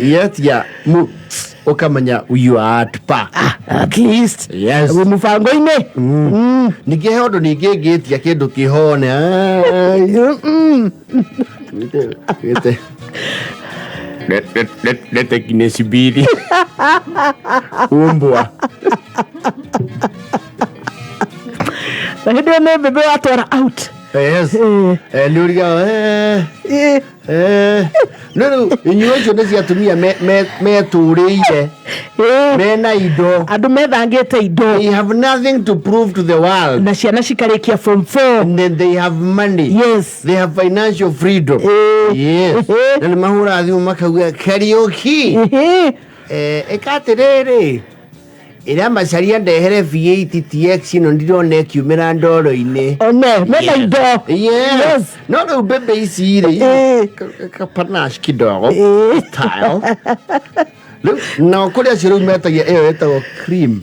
Yes, yeah. Okamanya you are at least. Yes. We mufango ine. Nige hodo nige gate ya kedo kihone. Gete. Lete kinesibiri. Umbwa. Nahidi ne bebe watora out. Yes. Nuriga no inyojo nezi atumia me tureire me na ido adu methangete ido. They have nothing to prove to the world. Na ciana cikarekia form 4 and then they have money. Yes. They have financial freedom. Yes. Na mahura athi makaguya karaoke. Ekaterere ira macaria ndehere V8 TX no ndirone kiumira ndoro ine. Mena ido. Yes. No bebe isire. Kapanash kidogo. Style. Look, now kuria ciru metagia etago cream.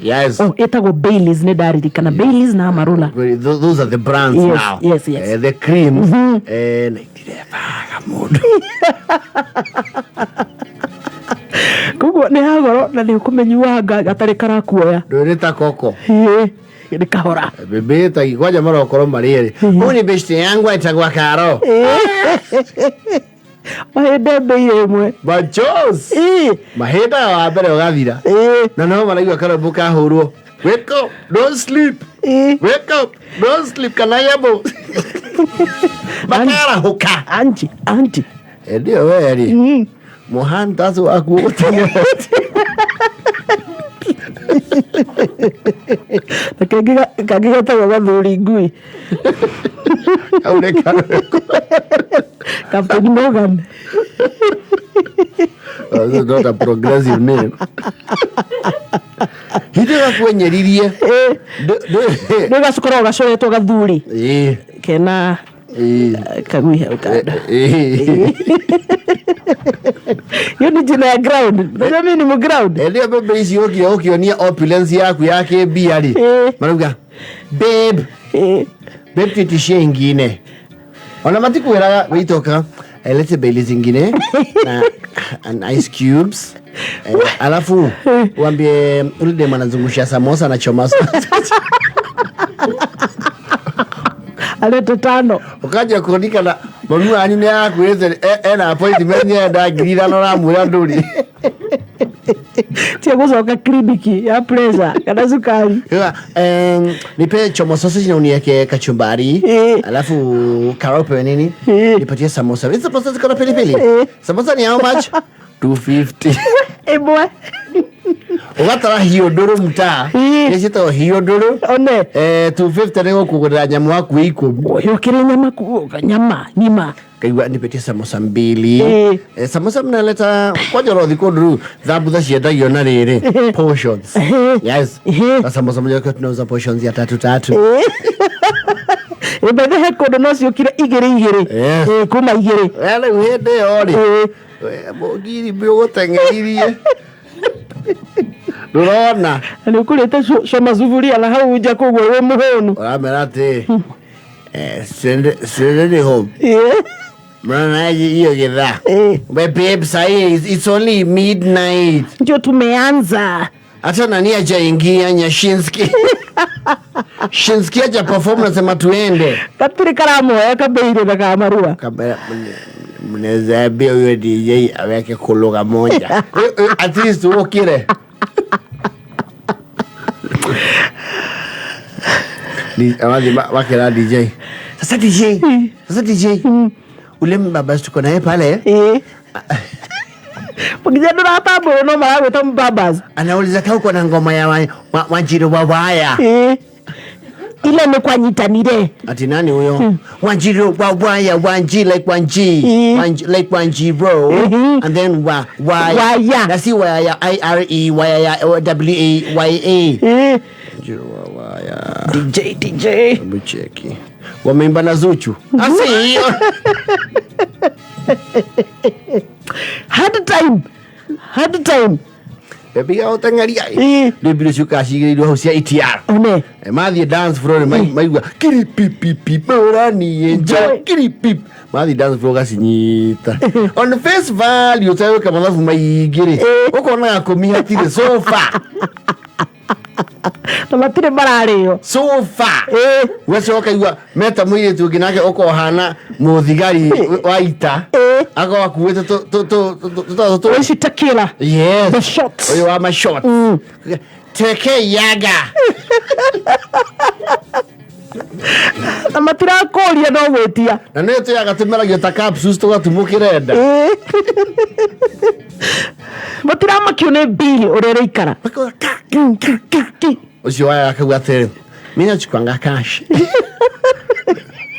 Yes. Etago Baileys ne daririkana Baileys na Amarula. Those are the brands now. Yes. The creams. Naitirebaga mundu. Kugo ne hagoro na ni kumenyuanga gatari karakuoya. Ndoreta koko. Ni kahora. Bebe ta igwaja mara okoro marire. Uni besti yangu etagwa karo. Maheda beyemwe. Bachos. Maheda wa bere ogathira. Na no maraigwa karo buka hurwo. Wake up, don't sleep. Wake up, don't sleep. Kanayabo. Bakara hoka. Auntie. Ndio wewe. Mohanta zo akuote. Kagiga tawa gathuri ngui. Aure karo. Captain Morgan. That's not a progressive name. Hidega kwenyeririe. Nega sukoro gacoretwo gathuri. Kena kagui ukada. You need to know ground. Ndio mimi ni ground. Ndio bebe isi okionia opulence yaku yake biari. Maruga. Babe titishie ingine. Ona matiku wera witoka. Let's Baileys ingine na ice cubes. Alafu waambie ule manazungusha samosa na choma. Aleta 5. Ukaja kuandika na mwanua anine yako yeze ena appointment ya dagirira no ramura nduri. Tia kuzoka kliniki ya pressure kana sukari. Nipe choma sausage na uniweke kachumbari. Alafu karope nini? Nipatie samosa. Hizo samosa ziko na pilipili. Samosa ni how much? 250. Boy. Ugatara hiyo duru mtaa. Yesito hiyo duru. 250 niko kugura nyama waku iko. Yo kile nyama nyima. Kaigwa nipatie samosa 2. Samosa mnaleta kwa joro thiko duru. Thabu cienda yona riri portions. Yes. Samosa moja kwa tunauza portions ya 3. Bebe heko no ciukire igiri. Kuma igiri. Wale uhende ori. Mogiri biogotengeririe. Ndurona. Ani ukulete shoma zuvuria na hau uja kugwa we muhonu. Oramerate. Send home. Mwana hiyo githa. Babe sai it's only midnight. Ndio tumeanza. Hata nani ajaingia Nyashinski. Shinski aja perform na sema tuende. Katiri karamo ya kabeire na kamarua. Kabera mneza bia huyo DJ aweke kologa moja. At least ukire. Ni awadi wakira DJ. Sasa DJ. Ule mbaba tuko naye pale. Pagijana na pabo no mara wetu mbabas. Anauliza kama uko na ngoma ya Wanjiru Wawaya. Ile mekwanyitanire. Ati nani huyo? Wanjiru Wawaya, Wanji like Wanji. Like Wanjiru. And then Waya. That's Waya IRE Waya WAYA. Wanjiru Wawaya. DJ. Mcheki. Wameimba na Zuchu. Asi hiyo. Hard time. Biga utengeria. Ni biru shuka shigiriru hau cia ITR. One. Mathi dance floor maigua kiri pipi burani enjoy kiri pip. Mathi dance floor gacinyita. On the face value utayoka mathabu maingiri. Ukona akomia tire sofa. Na matire mararĩo sofa wecoka igua meta mwire tu nginake ukohana muthigari wa ita ako akuwete to ici tequila yes the shots oyo wa ma shots teke yaga na matirakoria no gwetia na nĩ tuyaga tumeragio ta capsules tugatumukirenda matiramakio nĩ bili ũrĩa ĩikara ucio waya akauga atĩrĩ mimi nachukwanga cash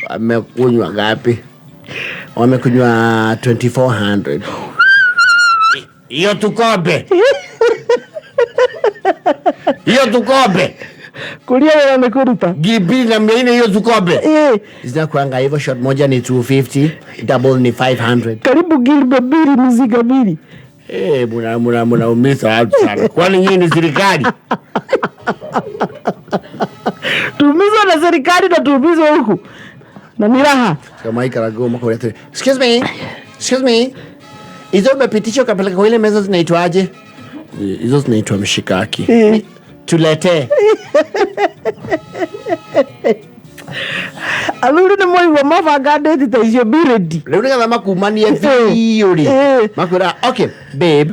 amekunywa ngapi wamekunywa 2400 hiyo tukombe kulia wewe amekuruta gibi na mimi hiyo tukombe zinakuanga hivyo shot moja ni 250 double ni 500 karibu gilbe bili mziga bili muna umisa watu sana kwani nyinyi ni serikali tumizwa na serikali na tumizwa huku na miraha kama ikarago mako yote excuse me hizo umepitisha ukapeleka kwa ile meza zinaitwaje hizo zinaitwa mshikaki tulete aluri ni moi wa mavanga ndeti ta icio biredi leo ngatha makumanie theory makura okay babe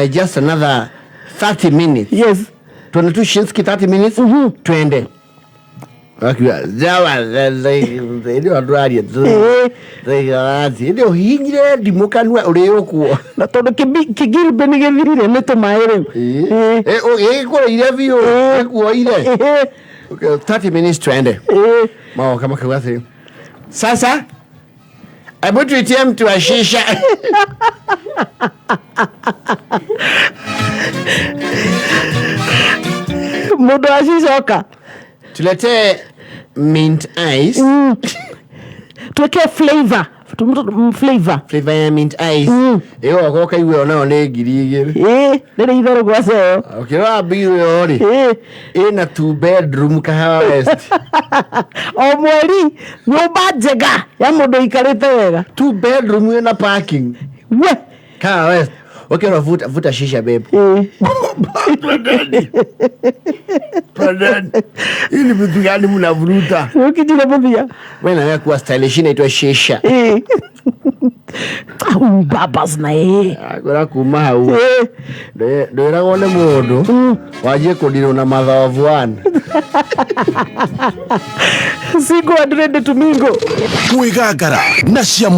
just another 30 minutes yes 22 Shinsky 30 minutes twende akiwa jawa ndio adraria ndio hinyire ndimukanwa uriyo kuo na tondu kigilbe ni githirire ni tumaire kwa ile vio kuo ile okay 30 minutes twende mao kama kawasi sasa hebu tuitie mtu wa shisha mudo ashisoka tulete mint ice tuweke flavor ya mint ice iyo akoka iwe ona ne ngiri nere ithero gwacio okira biru yori ina 2 bedroom kahawa west o mweri nyumba njega ya mundu ikarite wega 2 bedroom ina parking we kahawa west okay vuta shisha babe Pardon. Ili vitu gani mnavuruta? Ukijile bobia. Wewe na kuwa stylish inaitwa shisha. Babas na Agora kuma hau. Ndio ragone mundu. Waje kudiro na mathavu wana. Sigo adrede tumingo. Gwikengera na cia